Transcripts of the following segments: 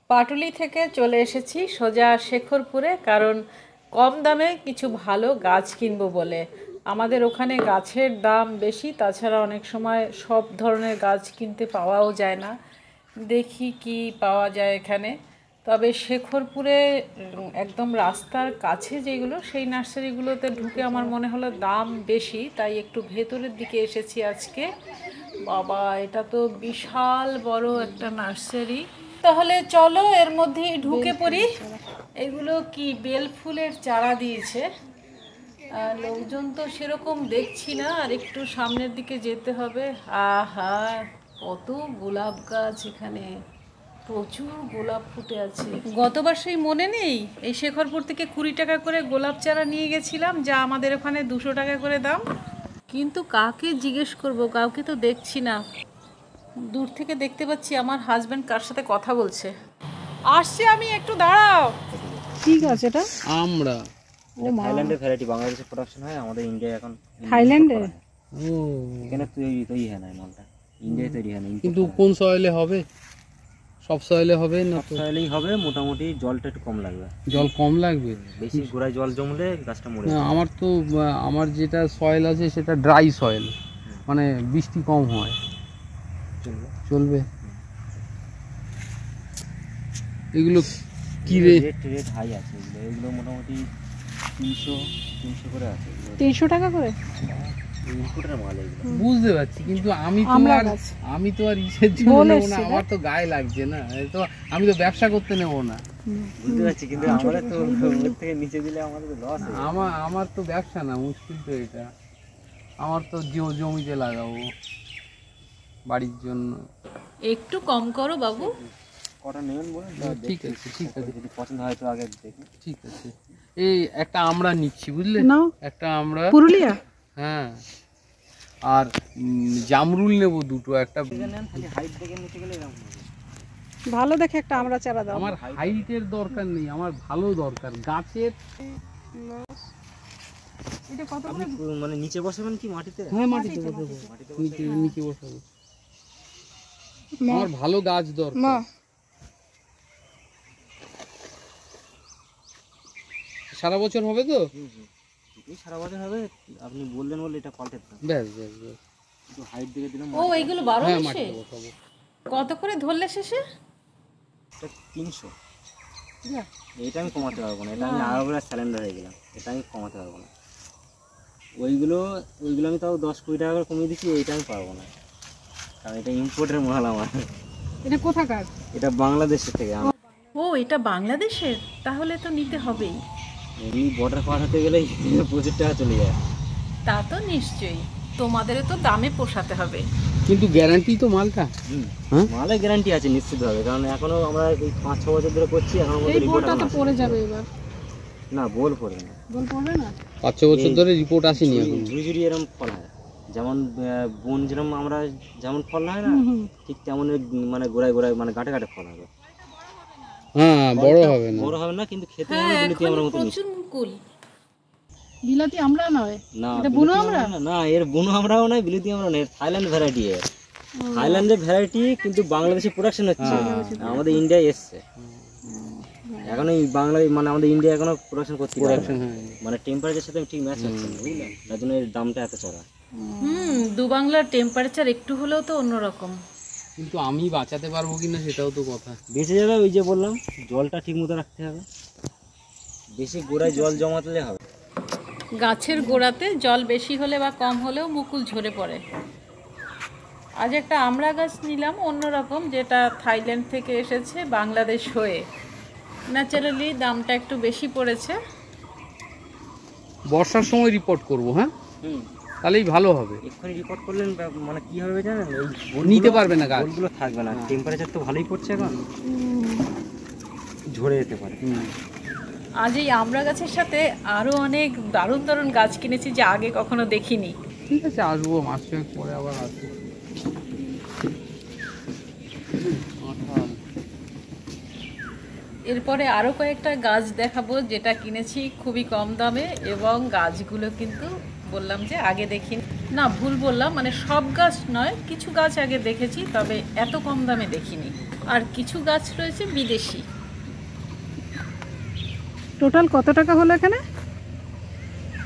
পাটুলি থেকে চলে এসেছি সোজা শেখরপুরে, কারণ কম দামে কিছু ভালো গাছ কিনবো বলে। আমাদের ওখানে গাছের দাম বেশি, তাছাড়া অনেক সময় সব ধরনের গাছ কিনতে পাওয়াও যায় না। দেখি কি পাওয়া যায় এখানে। তবে শেখরপুরে একদম রাস্তার কাছে যেগুলো, সেই নার্সারিগুলোতে ঢুকে আমার মনে হলো দাম বেশি, তাই একটু ভেতরের দিকে এসেছি আজকে। বাবা, এটা তো বিশাল বড় একটা নার্সারি। তাহলে চলো এর মধ্যেই ঢুকে পড়ি। এগুলো কি বেল ফুলের চারা দিয়েছে। লোকজন তো সেরকম দেখছি না, আর একটু সামনের দিকে যেতে হবে। আহা, কত গোলাপ গাছ এখানে, প্রচুর গোলাপ ফুটে আছে। গতবার সেই মনে নেই, এই শেখরপুর থেকে 20 টাকা করে গোলাপ চারা নিয়ে গেছিলাম, যা আমাদের ওখানে 200 টাকা করে দাম। কিন্তু কাকে জিজ্ঞেস করব, কাউকে তো দেখছি না। দূর থেকে দেখতে পাচ্ছি আমার হাজব্যান্ড কার সাথে কথা বলছে। আসছে, আমি একটু দাঁড়াও। ঠিক আছে, এটা আমরা থাইল্যান্ডের ভ্যারাইটি বাংলাদেশে প্রোডাকশন হয়, আমাদের ইন্ডিয়ায় এখন থাইল্যান্ডে। ও এখানে তৈরি হয় না, মালটা ইন্ডিয়ায় তৈরি হয় না। কিন্তু কোন সয়েলে হবে? সব সয়েলে হবে না? সব সয়েলেই হবে, মোটামুটি জলটা একটু কম লাগবে। জল কম লাগবে? বেশি গোড়ায় জল জমলে গাছটা মরে না, যাবে। আমার যেটা সয়েল আছে সেটা ড্রাই সয়েল, মানে বৃষ্টি কম হয়। চলবে? এগুলো কি রেট হাই আছে, এগুলো মোটামুটি 300 করে আছে। 300 টাকা করে ইনপুটের মাল এগুলো। বুঝতে পারছি, কিন্তু আমি তো আর ইসের জন্য নেবো না, আমার তো গায়ে লাগছে না। তো আমি তো ব্যবসা করতে নেবো না। বুঝতে পারছি, কিন্তু আমাদের তো ওর থেকে নিচে দিলে আমাদের তো লস। আমার তো ব্যবসা না, মুশকিল তো এটা। আমার তো জমিতে লাগাবো বাড়ির জন্য। একটু কম করো বাবু। কটা নেবেন বলেন? ঠিক আছে, যদি পছন্দ হয় তো আগে দেখি। ঠিক আছে। এই একটা আমরা নিচ্ছি, বুঝলে? একটা আমরা পুরুলিয়া। হ্যাঁ, আর জামরুল নেবো দুটো। একটা হাইট দেখে নিতে গেলে এরকম হবে। ভালো দেখে একটা আমরা চারা দাও। আমার হাইটের দরকার নেই, আমার ভালো দরকার গাছের। এটা কত আপনি মানে নিচে বসাবেন কি মাটিতে? হ্যাঁ, মাটিতে বসাবো। নিচে বসাবো। আমার ভালো গাছ দরকার। সারা বছর হবে তো? সারা বছর হবে। আপনি বললেন বলে এটা পাল্টে দিলাম। ব্যাস। একটু হাইট দেখে দিলাম। ও, এইগুলো 12 হ্যাঁ, মাসে মাটিতে বসাবো। কত করে ধরলে শেষে? 300। এটা আমি কমাতে পারবো না, এটা আমি আরো স্যালেন্ডার হয়ে গেলাম, এটা আমি কমাতে পারবো না। ওইগুলো আমি তাও 10-20 টাকা করে কমিয়ে দিচ্ছি, এইটা আমি পারবো না, কারণ এটা ইম্পোর্টের মাল আমার। এটা কোথাকার? এটা বাংলাদেশের থেকে। ও, এটা বাংলাদেশের, তাহলে তো নিতে হবেই। এমনি বর্ডার পার হতে গেলেই 25 টাকা চলে যায়। তা তো নিশ্চয়ই, তোমাদেরও তো দামে পোষাতে হবে। কিন্তু গ্যারান্টি তো মালটা? মালের গ্যারান্টি আছে নিশ্চিতভাবে, কারণ এখনো আমরা এই 5-6 বছর ধরে করছি, এখন আমাদের রিপোর্ট তো পড়ে যাবে এবার। না, বল পড়বে না। 5-6 বছর ধরে রিপোর্ট আসেনি এখন। ঝুড়ি এরকম ফল হয়, যেমন বন যেরকম আমরা যেমন ফল হয় না, ঠিক তেমন মানে গোড়ায় মানে গাঁটে গাঁটে ফল হবে। হ্যাঁ, বড় হবে না, কিন্তু খেতে হবে বিলিতি আমরার মতো মিষ্টি। প্রচুর মুকুল। বিলাতি আমরা নয়, না, এটা বুনো আমরা না, এর বুনো আমরাও নয়, বিলিতি আমরা নয়, থাইল্যান্ড ভ্যারাইটি। এর থাইল্যান্ডের ভ্যারাইটি, কিন্তু বাংলাদেশে প্রোডাকশন হচ্ছে, আমাদের ইন্ডিয়ায় এসছে। এখন এই বাংলায় মানে আমাদের ইন্ডিয়া এখনো প্রোডাকশন করতে পারছে না, মানে টেম্পারেচারের সাথে ঠিক ম্যাচ হচ্ছে না, বুঝলেন? তার জন্য এর দামটা এত চড়া। দুবাংলার টেম্পারেচার একটু হলেও তো অন্যরকম। কিন্তু আমি বাঁচাতে পারবো কিনা সেটাও তো কথা। বেঁচে যাবে, ওই যে বললাম, জলটা ঠিক মতো রাখতে হবে, বেশি গোড়ায় জল জমাতে হবে। গাছের গোড়াতে জল বেশি হলে বা কম হলেও মুকুল ঝরে পড়ে। আজ একটা আমড়া গাছ নিলাম অন্যরকম, যেটা থাইল্যান্ড থেকে এসেছে বাংলাদেশ হয়ে। ন্যাচারালি দামটা একটু বেশি পড়েছে। বর্ষার সময় রিপোর্ট করব। হ্যাঁ, তাহলেই ভালো হবে। এক্ষুনি রিপোর্ট করলেন মানে কি হবে জানেন, এই নিতে পারবে না, গাছগুলো থাকবে না। টেম্পারেচার তো ভালোই পড়ছে, এখন ঝরে যেতে পারে। আজ এই আমড়া গাছের সাথে আরও অনেক দারুণ দারুণ গাছ কিনেছি, যা আগে কখনো দেখিনি। ঠিক আছে, আসবো, মাস খানেক পরে আবার আসবো। এরপরে আরও কয়েকটা গাছ দেখাবো, যেটা কিনেছি খুবই কম দামে, এবং গাছগুলো কিন্তু বললাম যে আগে দেখিনি। না, ভুল বললাম, মানে সব গাছ নয়, কিছু গাছ আগে দেখেছি, তবে এত কম দামে দেখিনি। আর কিছু গাছ রয়েছে বিদেশি। টোটাল কত টাকা হলো এখানে?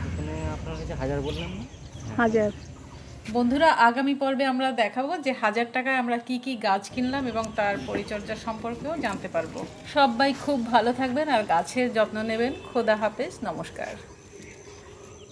এখানে আপনার কাছে 1000 বললাম না? 1000। বন্ধুরা, আগামী পর্বে আমরা দেখাবো যে 1000 টাকায় আমরা কি কি গাছ কিনলাম এবং তার পরিচর্যা সম্পর্কেও জানতে পারবো। সবাই খুব ভালো থাকবেন আর গাছের যত্ন নেবেন। খোদা হাফেজ, নমস্কার।